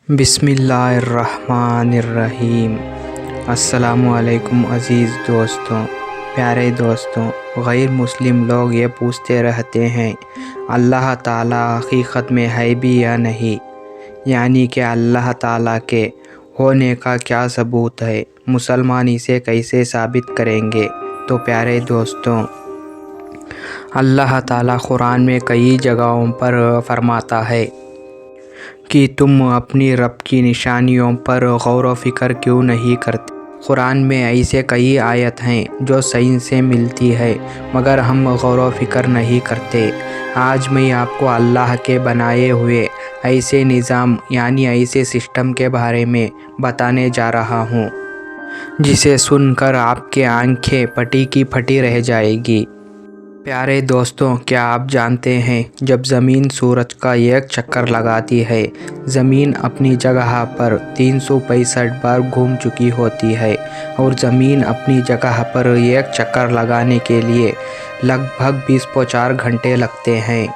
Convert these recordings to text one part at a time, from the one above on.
बिस्मिल्लाहिर्रहमानिर्रहीम। अस्सलामुअलैकुम अज़ीज़ दोस्तों, प्यारे दोस्तों। गैर मुस्लिम लोग ये पूछते रहते हैं अल्लाह ताला हकीकत में है भी या नहीं, यानी कि अल्लाह ताला के होने का क्या सबूत है, मुसलमान इसे कैसे साबित करेंगे। तो प्यारे दोस्तों, अल्लाह ताला कुरान में कई जगहों पर फरमाता है कि तुम अपनी रब की निशानियों पर गौर व फिक्र क्यों नहीं करते। कुरान में ऐसे कई आयत हैं जो साइंस से मिलती है, मगर हम गौर व फिक्र नहीं करते। आज मैं आपको अल्लाह के बनाए हुए ऐसे निज़ाम यानी ऐसे सिस्टम के बारे में बताने जा रहा हूँ जिसे सुनकर आपके आंखें फटी की फटी रह जाएगी। प्यारे दोस्तों, क्या आप जानते हैं जब ज़मीन सूरज का एक चक्कर लगाती है, ज़मीन अपनी जगह पर 365 बार घूम चुकी होती है और ज़मीन अपनी जगह पर एक चक्कर लगाने के लिए लगभग 20.4 घंटे लगते हैं।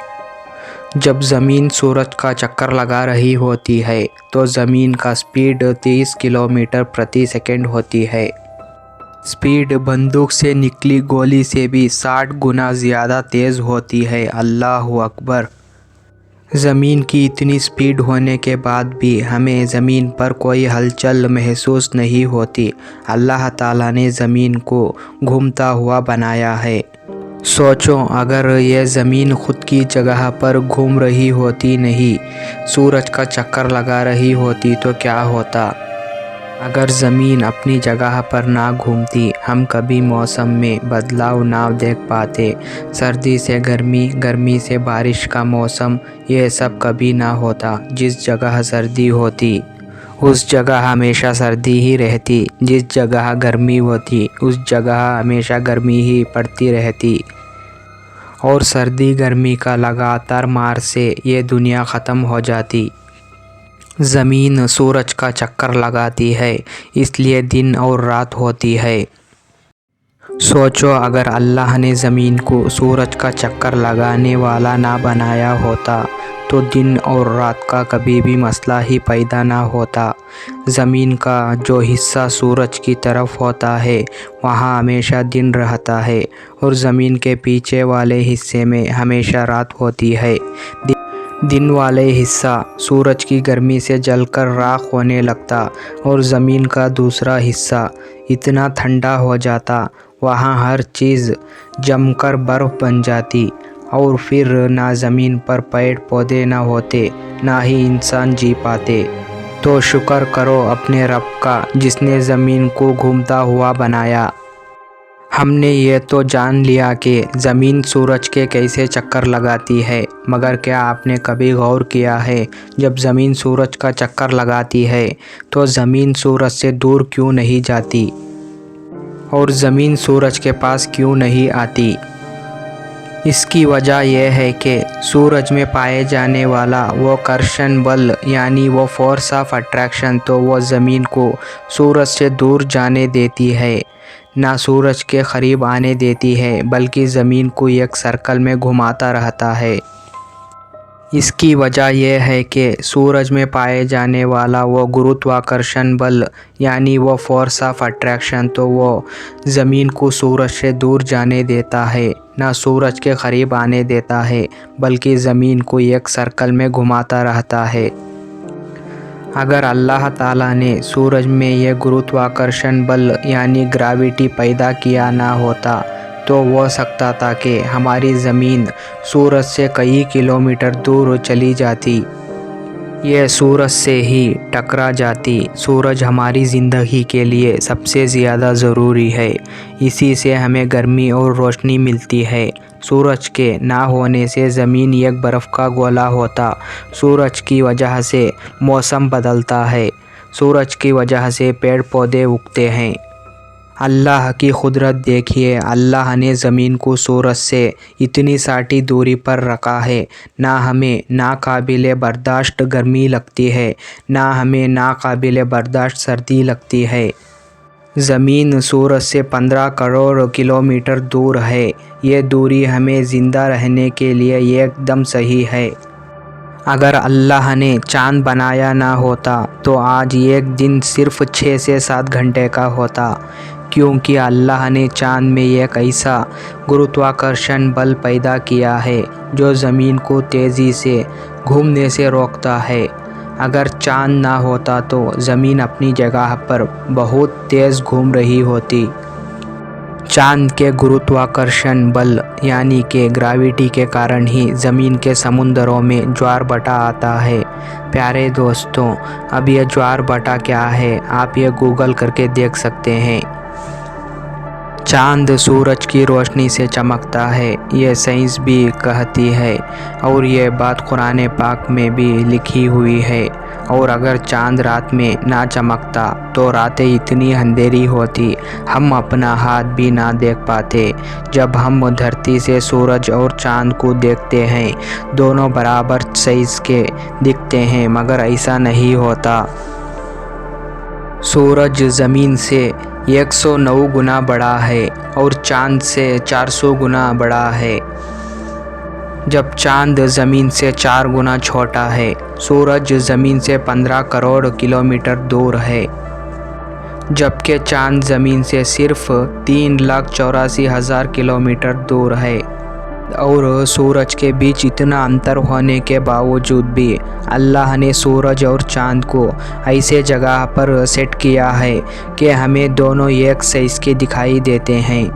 जब ज़मीन सूरज का चक्कर लगा रही होती है तो ज़मीन का स्पीड 30 किलोमीटर प्रति सेकंड होती है। स्पीड बंदूक से निकली गोली से भी 60 गुना ज़्यादा तेज़ होती है। अल्लाह अकबर। ज़मीन की इतनी स्पीड होने के बाद भी हमें ज़मीन पर कोई हलचल महसूस नहीं होती। अल्लाह ताला ने ज़मीन को घूमता हुआ बनाया है। सोचो, अगर ये ज़मीन खुद की जगह पर घूम रही होती, नहीं सूरज का चक्कर लगा रही होती, तो क्या होता। अगर ज़मीन अपनी जगह पर ना घूमती, हम कभी मौसम में बदलाव ना देख पाते। सर्दी से गर्मी, गर्मी से बारिश का मौसम, ये सब कभी ना होता। जिस जगह सर्दी होती उस जगह हमेशा सर्दी ही रहती, जिस जगह गर्मी होती उस जगह हमेशा गर्मी ही पड़ती रहती। और सर्दी गर्मी का लगातार मार से ये दुनिया ख़त्म हो जाती। ज़मीन सूरज का चक्कर लगाती है, इसलिए दिन और रात होती है। सोचो, अगर अल्लाह ने ज़मीन को सूरज का चक्कर लगाने वाला ना बनाया होता तो दिन और रात का कभी भी मसला ही पैदा ना होता। ज़मीन का जो हिस्सा सूरज की तरफ होता है वहाँ हमेशा दिन रहता है और ज़मीन के पीछे वाले हिस्से में हमेशा रात होती है। दिन वाले हिस्सा सूरज की गर्मी से जलकर राख होने लगता और ज़मीन का दूसरा हिस्सा इतना ठंडा हो जाता, वहाँ हर चीज़ जमकर बर्फ़ बन जाती और फिर ना ज़मीन पर पेड़ पौधे ना होते, ना ही इंसान जी पाते। तो शुक्र करो अपने रब का जिसने ज़मीन को घूमता हुआ बनाया। हमने ये तो जान लिया कि ज़मीन सूरज के कैसे चक्कर लगाती है, मगर क्या आपने कभी गौर किया है जब ज़मीन सूरज का चक्कर लगाती है तो ज़मीन सूरज से दूर क्यों नहीं जाती और ज़मीन सूरज के पास क्यों नहीं आती। इसकी वजह यह है कि सूरज में पाए जाने वाला वो कर्षण बल यानी वो फोर्स ऑफ अट्रैक्शन तो वो ज़मीन को सूरज से दूर जाने देती है, ना सूरज के करीब आने देती है, बल्कि ज़मीन को एक सर्कल में घुमाता रहता है। इसकी वजह यह है कि सूरज में पाए जाने वाला वो गुरुत्वाकर्षण बल यानी वो फोर्स ऑफ अट्रैक्शन तो वो ज़मीन को सूरज से दूर जाने देता है, ना सूरज के करीब आने देता है, बल्कि ज़मीन को एक सर्कल में घुमाता रहता है। अगर अल्लाह ताला ने सूरज में यह गुरुत्वाकर्षण बल यानी ग्रेविटी पैदा किया ना होता तो हो सकता था कि हमारी ज़मीन सूरज से कई किलोमीटर दूर चली जाती, ये सूरज से ही टकरा जाती। सूरज हमारी ज़िंदगी के लिए सबसे ज़्यादा ज़रूरी है, इसी से हमें गर्मी और रोशनी मिलती है। सूरज के ना होने से ज़मीन एक बर्फ़ का गोला होता। सूरज की वजह से मौसम बदलता है, सूरज की वजह से पेड़ पौधे उगते हैं। अल्लाह की कुदरत देखिए, अल्लाह ने ज़मीन को सूरज से इतनी साटी दूरी पर रखा है, ना हमें नाकाबिले बर्दाश्त गर्मी लगती है, ना हमें नाकाबिले बर्दाश्त सर्दी लगती है। ज़मीन सूरज से 15 करोड़ किलोमीटर दूर है। ये दूरी हमें ज़िंदा रहने के लिए एकदम सही है। अगर अल्लाह ने चाँद बनाया ना होता तो आज एक दिन सिर्फ 6 से 7 घंटे का होता, क्योंकि अल्लाह ने चाँद में एक ऐसा गुरुत्वाकर्षण बल पैदा किया है जो ज़मीन को तेज़ी से घूमने से रोकता है। अगर चाँद ना होता तो ज़मीन अपनी जगह पर बहुत तेज़ घूम रही होती। चाँद के गुरुत्वाकर्षण बल यानी कि ग्रेविटी के कारण ही ज़मीन के समुद्रों में ज्वार भाटा आता है। प्यारे दोस्तों, अब यह ज्वार भाटा क्या है आप ये गूगल करके देख सकते हैं। चाँद सूरज की रोशनी से चमकता है, ये साइंस भी कहती है और ये बात कुरान पाक में भी लिखी हुई है। और अगर चाँद रात में ना चमकता तो रातें इतनी अंधेरी होती हम अपना हाथ भी ना देख पाते। जब हम धरती से सूरज और चाँद को देखते हैं दोनों बराबर साइज़ के दिखते हैं, मगर ऐसा नहीं होता। सूरज ज़मीन से 109 गुना बड़ा है और चाँद से 400 गुना बड़ा है, जब चाँद ज़मीन से 4 गुना छोटा है। सूरज ज़मीन से 15 करोड़ किलोमीटर दूर है, जबकि चाँद ज़मीन से सिर्फ 3,84,000 किलोमीटर दूर है। और सूरज के बीच इतना अंतर होने के बावजूद भी अल्लाह ने सूरज और चाँद को ऐसे जगह पर सेट किया है कि हमें दोनों एक साइज़ के दिखाई देते हैं।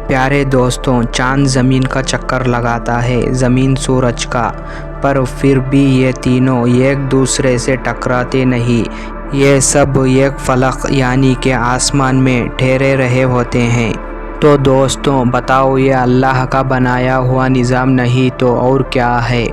प्यारे दोस्तों, चाँद ज़मीन का चक्कर लगाता है, ज़मीन सूरज का, पर फिर भी ये तीनों एक दूसरे से टकराते नहीं। ये सब एक फलक यानी कि आसमान में ठहरे रहे होते हैं। तो दोस्तों बताओ, ये अल्लाह का बनाया हुआ निज़ाम नहीं तो और क्या है।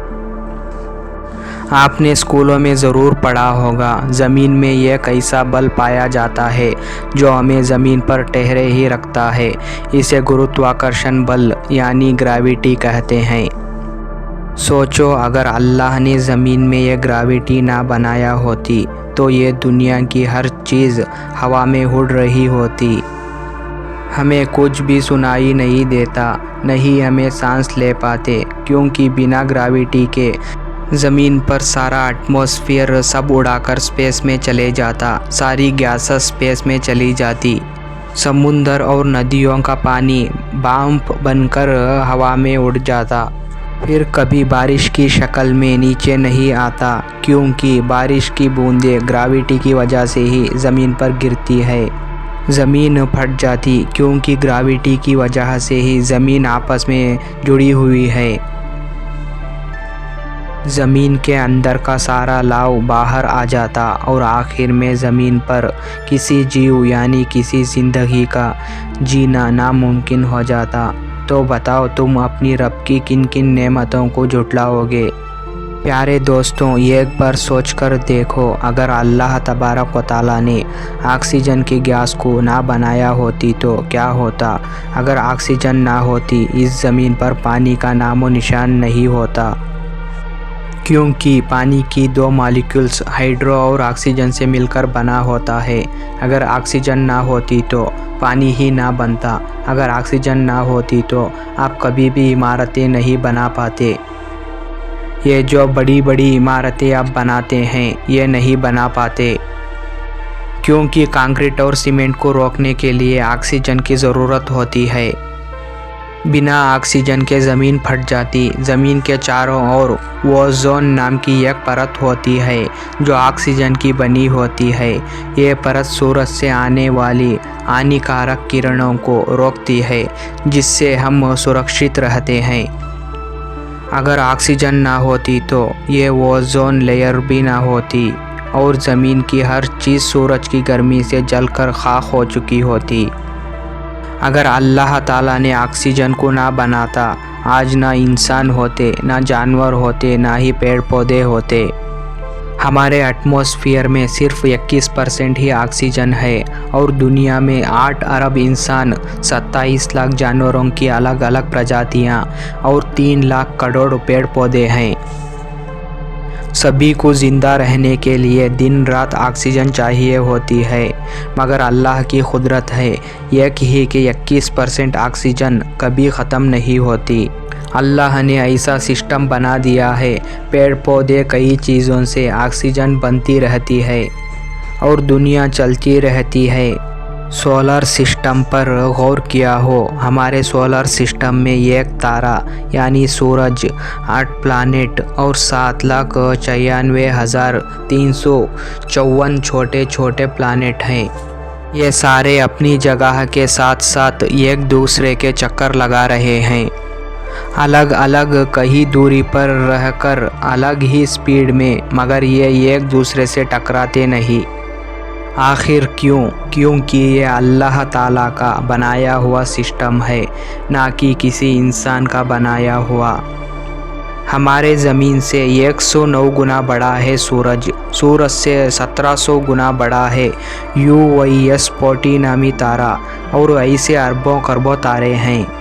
आपने स्कूलों में ज़रूर पढ़ा होगा, ज़मीन में एक ऐसा बल पाया जाता है जो हमें ज़मीन पर ठहरे ही रखता है। इसे गुरुत्वाकर्षण बल यानी ग्रेविटी कहते हैं। सोचो, अगर अल्लाह ने ज़मीन में ये ग्रेविटी ना बनाया होती तो ये दुनिया की हर चीज़ हवा में उड़ रही होती। हमें कुछ भी सुनाई नहीं देता, नहीं हमें सांस ले पाते, क्योंकि बिना ग्रेविटी के ज़मीन पर सारा एटमॉस्फेयर सब उड़ाकर स्पेस में चले जाता, सारी गैसेस स्पेस में चली जाती। समुंदर और नदियों का पानी बर्फ बनकर हवा में उड़ जाता, फिर कभी बारिश की शक्ल में नीचे नहीं आता, क्योंकि बारिश की बूंदें ग्रेविटी की वजह से ही ज़मीन पर गिरती है। ज़मीन फट जाती क्योंकि ग्रेविटी की वजह से ही ज़मीन आपस में जुड़ी हुई है। ज़मीन के अंदर का सारा लाव बाहर आ जाता और आखिर में ज़मीन पर किसी जीव यानी किसी ज़िंदगी का जीना नामुमकिन हो जाता। तो बताओ, तुम अपनी रब की किन किन नेमतों को झुटलाओगे। प्यारे दोस्तों, एक बार सोच कर देखो, अगर अल्लाह तबारक व तआला ने ऑक्सीजन की गैस को ना बनाया होती तो क्या होता। अगर ऑक्सीजन ना होती इस ज़मीन पर पानी का नामो निशान नहीं होता, क्योंकि पानी की 2 मॉलिक्यूल्स हाइड्रो और ऑक्सीजन से मिलकर बना होता है। अगर ऑक्सीजन ना होती तो पानी ही ना बनता। अगर ऑक्सीजन ना होती तो आप कभी भी इमारतें नहीं बना पाते। ये जो बड़ी बड़ी इमारतें आप बनाते हैं ये नहीं बना पाते, क्योंकि कंक्रीट और सीमेंट को रोकने के लिए ऑक्सीजन की ज़रूरत होती है। बिना ऑक्सीजन के ज़मीन फट जाती। ज़मीन के चारों ओर ओज़ोन नाम की एक परत होती है जो ऑक्सीजन की बनी होती है। ये परत सूरज से आने वाली हानिकारक किरणों को रोकती है, जिससे हम सुरक्षित रहते हैं। अगर ऑक्सीजन ना होती तो ये ओज़ोन लेयर भी ना होती और ज़मीन की हर चीज़ सूरज की गर्मी से जलकर खाक हो चुकी होती। अगर अल्लाह ताला ने ऑक्सीजन को ना बनाता, आज ना इंसान होते, ना जानवर होते, ना ही पेड़ पौधे होते। हमारे एटमॉस्फेयर में सिर्फ 21% ही ऑक्सीजन है और दुनिया में 8 अरब इंसान, 27 लाख जानवरों की अलग अलग प्रजातियां और 3 लाख करोड़ पेड़ पौधे हैं। सभी को ज़िंदा रहने के लिए दिन रात ऑक्सीजन चाहिए होती है, मगर अल्लाह की कुदरत है यह कि 21% ऑक्सीजन कभी ख़त्म नहीं होती। अल्लाह ने ऐसा सिस्टम बना दिया है, पेड़ पौधे कई चीज़ों से ऑक्सीजन बनती रहती है और दुनिया चलती रहती है। सोलर सिस्टम पर गौर किया हो, हमारे सोलर सिस्टम में एक तारा यानी सूरज, 8 प्लानेट और 7,96,354 छोटे छोटे प्लानेट हैं। ये सारे अपनी जगह के साथ साथ एक दूसरे के चक्कर लगा रहे हैं, अलग अलग कहीं दूरी पर रहकर अलग ही स्पीड में, मगर ये एक दूसरे से टकराते नहीं। आखिर क्यों? क्योंकि ये अल्लाह ताला का बनाया हुआ सिस्टम है, ना कि किसी इंसान का बनाया हुआ। हमारे ज़मीन से 109 गुना बड़ा है सूरज, सूरज से 1700 गुना बड़ा है UIS-40 नामी तारा, और ऐसे अरबों खरबों तारे हैं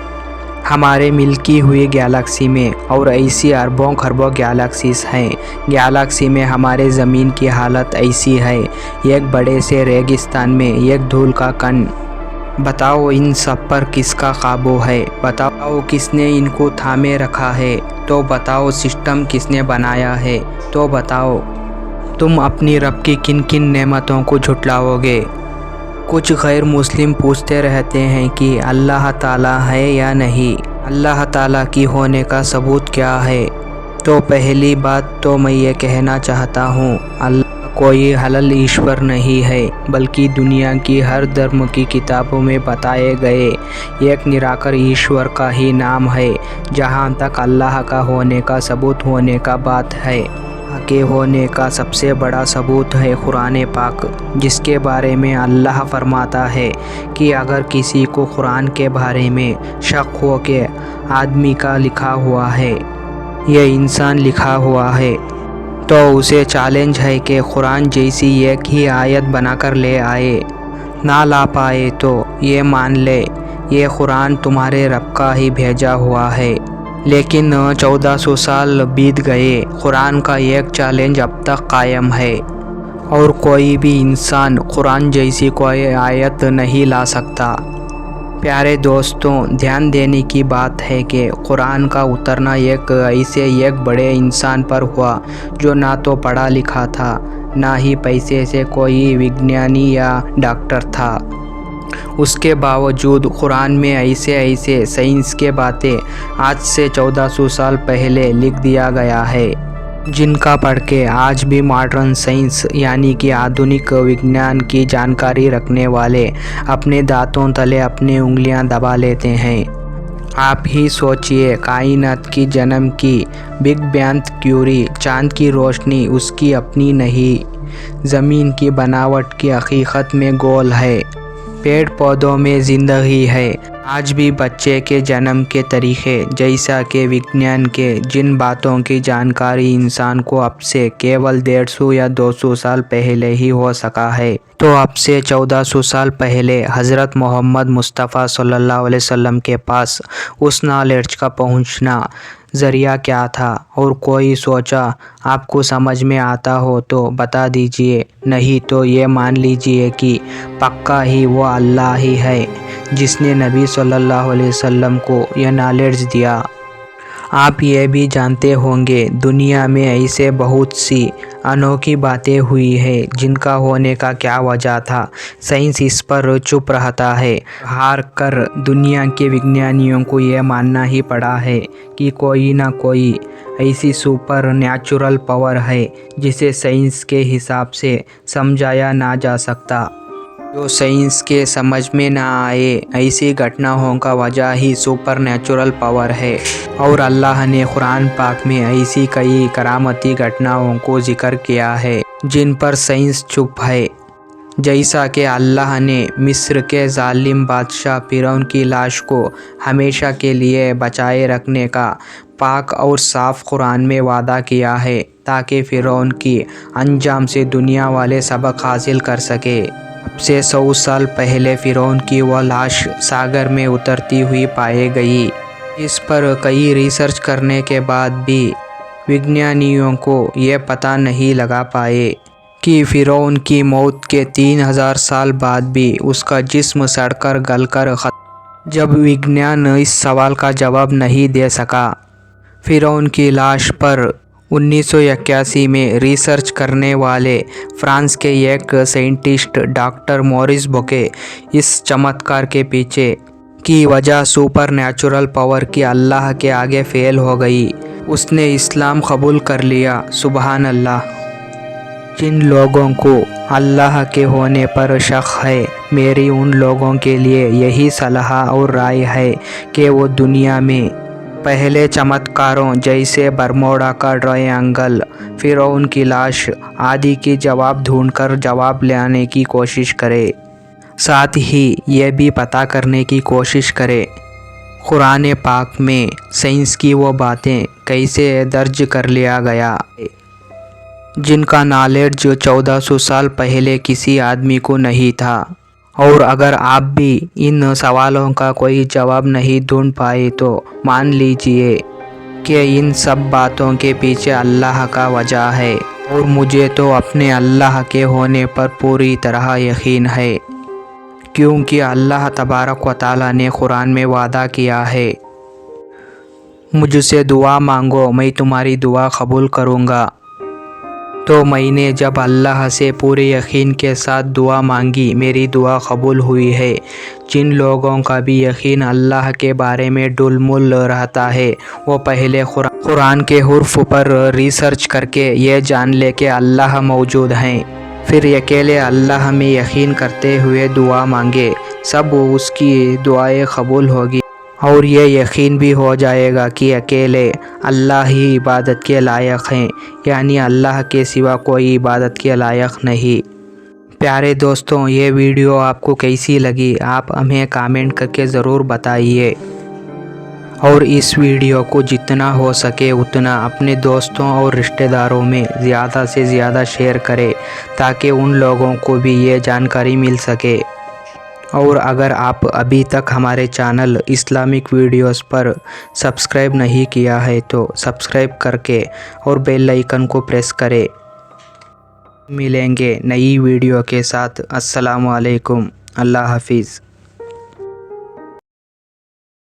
हमारे मिल्की हुई गैलेक्सी में, और ऐसी अरबों खरबों गैलेक्सीज हैं। गैलेक्सी में हमारे ज़मीन की हालत ऐसी है, एक बड़े से रेगिस्तान में एक धूल का कण। बताओ इन सब पर किसका काबू है? बताओ किसने इनको थामे रखा है? तो बताओ सिस्टम किसने बनाया है? तो बताओ तुम अपनी रब की किन किन नेमतों को झुटलाओगे? कुछ गैर मुस्लिम पूछते रहते हैं कि अल्लाह ताला है या नहीं, अल्लाह ताला की होने का सबूत क्या है? तो पहली बात तो मैं ये कहना चाहता हूँ, अल्लाह कोई हलल ईश्वर नहीं है, बल्कि दुनिया की हर धर्म की किताबों में बताए गए एक निराकार ईश्वर का ही नाम है। जहाँ तक अल्लाह का होने का सबूत होने का बात है, के होने का सबसे बड़ा सबूत है कुरान पाक, जिसके बारे में अल्लाह फरमाता है कि अगर किसी को कुरान के बारे में शक हो कि आदमी का लिखा हुआ है, ये इंसान लिखा हुआ है, तो उसे चैलेंज है कि कुरान जैसी एक ही आयत बनाकर ले आए। ना ला पाए तो ये मान ले ये कुरान तुम्हारे रब का ही भेजा हुआ है। लेकिन 1400 साल बीत गए, कुरान का एक चैलेंज अब तक कायम है, और कोई भी इंसान कुरान जैसी कोई आयत नहीं ला सकता। प्यारे दोस्तों, ध्यान देने की बात है कि कुरान का उतरना एक बड़े इंसान पर हुआ जो ना तो पढ़ा लिखा था, ना ही पैसे से कोई विज्ञानी या डॉक्टर था। उसके बावजूद कुरान में ऐसे साइंस के बातें आज से 1400 साल पहले लिख दिया गया है, जिनका पढ़ के आज भी मॉडर्न साइंस यानी कि आधुनिक विज्ञान की जानकारी रखने वाले अपने दांतों तले अपनी उंगलियां दबा लेते हैं। आप ही सोचिए, कायनात की जन्म की बिग बैंग थ्योरी, चांद की रोशनी उसकी अपनी नहीं, ज़मीन की बनावट की हकीकत में गोल है, पेड़ पौधों में ज़िंदगी है, आज भी बच्चे के जन्म के तरीक़े जैसा कि विज्ञान के जिन बातों की जानकारी इंसान को अब से केवल 150 या 200 साल पहले ही हो सका है, तो अब से 1400 साल पहले हज़रत मोहम्मद मुस्तफ़ा सल्लल्लाहु अलैहि वसल्लम के पास उस नॉलेज का पहुंचना ज़रिया क्या था? और कोई सोचा आपको समझ में आता हो तो बता दीजिए, नहीं तो ये मान लीजिए कि पक्का ही वो अल्लाह ही है जिसने नबी सल्लल्लाहु अलैहि वसल्लम को यह नॉलेज दिया। आप ये भी जानते होंगे दुनिया में ऐसे बहुत सी अनोखी बातें हुई है जिनका होने का क्या वजह था, साइंस इस पर चुप रहता है। हार कर दुनिया के विज्ञानियों को ये मानना ही पड़ा है कि कोई ना कोई ऐसी सुपर नेचुरल पावर है जिसे साइंस के हिसाब से समझाया ना जा सकता, जो साइंस के समझ में ना आए। ऐसी घटनाओं का वजह ही सुपर नेचुरल पावर है, और अल्लाह ने कुरान पाक में ऐसी कई करामती घटनाओं को जिक्र किया है जिन पर साइंस चुप है। जैसा कि अल्लाह ने मिस्र के जालिम बादशाह फिरौन की लाश को हमेशा के लिए बचाए रखने का पाक और साफ कुरान में वादा किया है, ताकि फिरौन की अंजाम से दुनिया वाले सबक हासिल कर सके। अब से 100 साल पहले फिरौन की वह लाश सागर में उतरती हुई पाई गई। इस पर कई रिसर्च करने के बाद भी विज्ञानियों को ये पता नहीं लगा पाए कि फिरौन की मौत के 3000 साल बाद भी उसका जिस्म सड़कर गलकर जब विज्ञान इस सवाल का जवाब नहीं दे सका, फिरौन की लाश पर 1981 में रिसर्च करने वाले फ्रांस के एक साइंटिस्ट डॉक्टर मॉरिस बुके इस चमत्कार के पीछे की वजह सुपर नेचुरल पावर की अल्लाह के आगे फेल हो गई। उसने इस्लाम कबूल कर लिया। सुबहान अल्लाह। जिन लोगों को अल्लाह के होने पर शक है, मेरी उन लोगों के लिए यही सलाह और राय है कि वो दुनिया में पहले चमत्कारों जैसे बरमोडा का ट्रायंगल, फिरौन की लाश आदि की जवाब ढूंढकर जवाब लाने की कोशिश करे। साथ ही ये भी पता करने की कोशिश करे कुरान पाक में साइंस की वो बातें कैसे दर्ज कर लिया गया जिनका नॉलेज 1400 साल पहले किसी आदमी को नहीं था। और अगर आप भी इन सवालों का कोई जवाब नहीं ढूंढ पाए तो मान लीजिए कि इन सब बातों के पीछे अल्लाह का वजह है। और मुझे तो अपने अल्लाह के होने पर पूरी तरह यकीन है, क्योंकि अल्लाह तबारक व तआला ने कुरान में वादा किया है, मुझसे दुआ मांगो मैं तुम्हारी दुआ कबूल करूँगा। तो मैंने जब अल्लाह से पूरे यकीन के साथ दुआ मांगी, मेरी दुआ कबूल हुई है। जिन लोगों का भी यकीन अल्लाह के बारे में डुलमुल रहता है, वो पहले कुरान के हुर्फ पर रिसर्च करके ये जान ले कि अल्लाह मौजूद हैं, फिर अकेले अल्लाह में यकीन करते हुए दुआ मांगे, सब उसकी दुआएं कबूल होगी। और ये यकीन भी हो जाएगा कि अकेले अल्लाह ही इबादत के लायक हैं, यानी अल्लाह के सिवा कोई इबादत के लायक नहीं। प्यारे दोस्तों, ये वीडियो आपको कैसी लगी आप हमें कमेंट करके ज़रूर बताइए। और इस वीडियो को जितना हो सके उतना अपने दोस्तों और रिश्तेदारों में ज़्यादा से ज़्यादा शेयर करें, ताकि उन लोगों को भी ये जानकारी मिल सके। और अगर आप अभी तक हमारे चैनल इस्लामिक वीडियोस पर सब्सक्राइब नहीं किया है तो सब्सक्राइब करके और बेल आइकन को प्रेस करें। मिलेंगे नई वीडियो के साथ। अस्सलामु अलैकुम। अल्लाह हाफिज़।